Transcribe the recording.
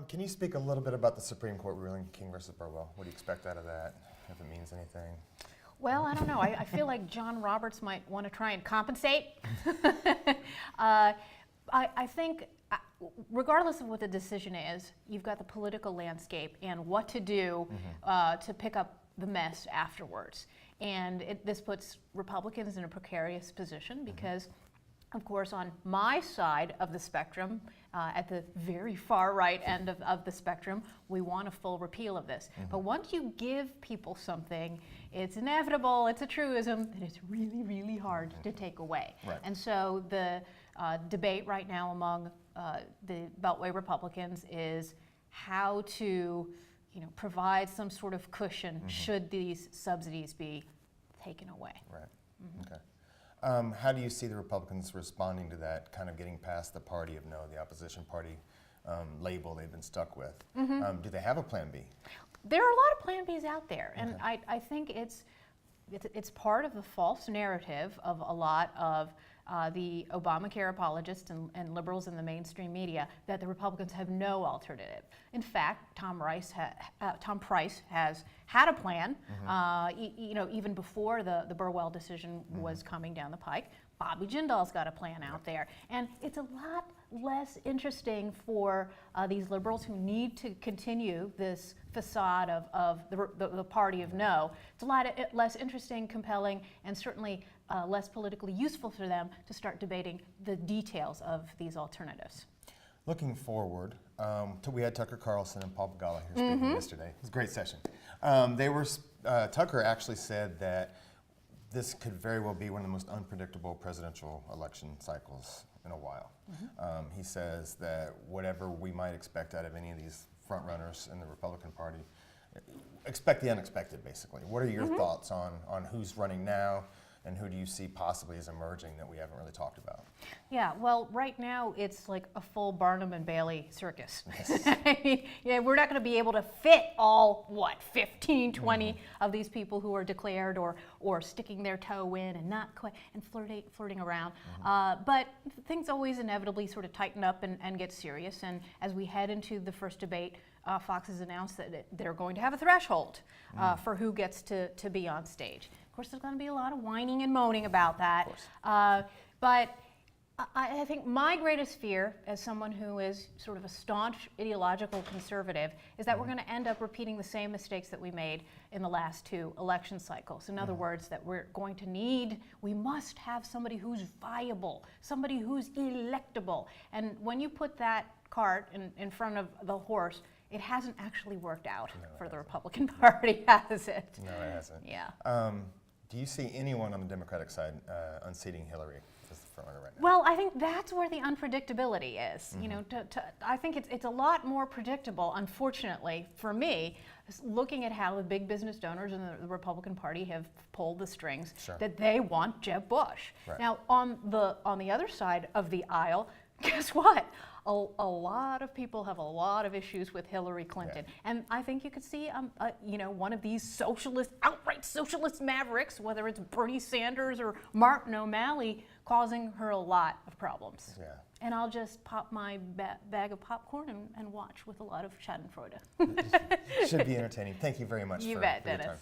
Can you speak a little bit about the Supreme Court ruling, King versus Burwell? What do you expect out of that, if it means anything? Well, I don't know. I feel like John Roberts might want to try and compensate. I think, regardless of what the decision is, you've got the political landscape and what to do to pick up the mess afterwards. And this puts Republicans in a precarious position because, of course, on my side of the spectrum, at the very far right end of the spectrum, we want a full repeal of this. But once you give people something, it's inevitable, it's a truism, that it's really, really hard to take away. Right. And so the debate right now among the Beltway Republicans is how to provide some sort of cushion should these subsidies be taken away. Right. Okay. How do you see the Republicans responding to that, kind of getting past the party of no, the opposition party label they've been stuck with? Do they have a plan B? There are a lot of plan Bs out there, and I think it's part of the false narrative of a lot of the Obamacare apologists and liberals in the mainstream media that the Republicans have no alternative. In fact, Tom Price has had a plan, even before the Burwell decision was coming down the pike. Bobby Jindal's got a plan out there. And it's a lot less interesting for these liberals who need to continue this facade of the party of no. It's a lot less interesting, compelling, and certainly less politically useful for them to start debating the details of these alternatives. Looking forward, we had Tucker Carlson and Paul Begala here speaking yesterday. It was a great session. Tucker actually said that this could very well be one of the most unpredictable presidential election cycles in a while. He says that whatever we might expect out of any of these front runners in the Republican Party, expect the unexpected, basically. What are your thoughts on who's running now, and who do you see possibly as emerging that we haven't really talked about? Yeah, well, right now it's like a full Barnum and Bailey circus. Yes. I mean, we're not going to be able to fit all, 15, 20 of these people who are declared or sticking their toe in and not quite, and flirting around. But things always inevitably sort of tighten up and get serious. And as we head into the first debate, Fox has announced that they're going to have a threshold for who gets to be on stage. Of course, there's going to be a lot of whining and moaning about that. But I think my greatest fear, as someone who is sort of a staunch ideological conservative, is that we're going to end up repeating the same mistakes that we made in the last two election cycles. In other words, that we must have somebody who's viable, somebody who's electable. And when you put that cart in front of the horse, it hasn't actually worked out for the Republican Party, has it? No, it hasn't. Yeah. Do you see anyone on the Democratic side unseating Hillary as the front runner right now? Well, I think that's where the unpredictability is. I think it's a lot more predictable, unfortunately, for me, looking at how the big business donors in the Republican Party have pulled the strings that they want Jeb Bush. Right. Now, on the other side of the aisle, guess what? A lot of people have a lot of issues with Hillary Clinton, and I think you could see, one of these outright socialist mavericks, whether it's Bernie Sanders or Martin O'Malley, causing her a lot of problems. Yeah. And I'll just pop my bag of popcorn and watch with a lot of Schadenfreude. Should be entertaining. Thank you very much for your time. Dennis.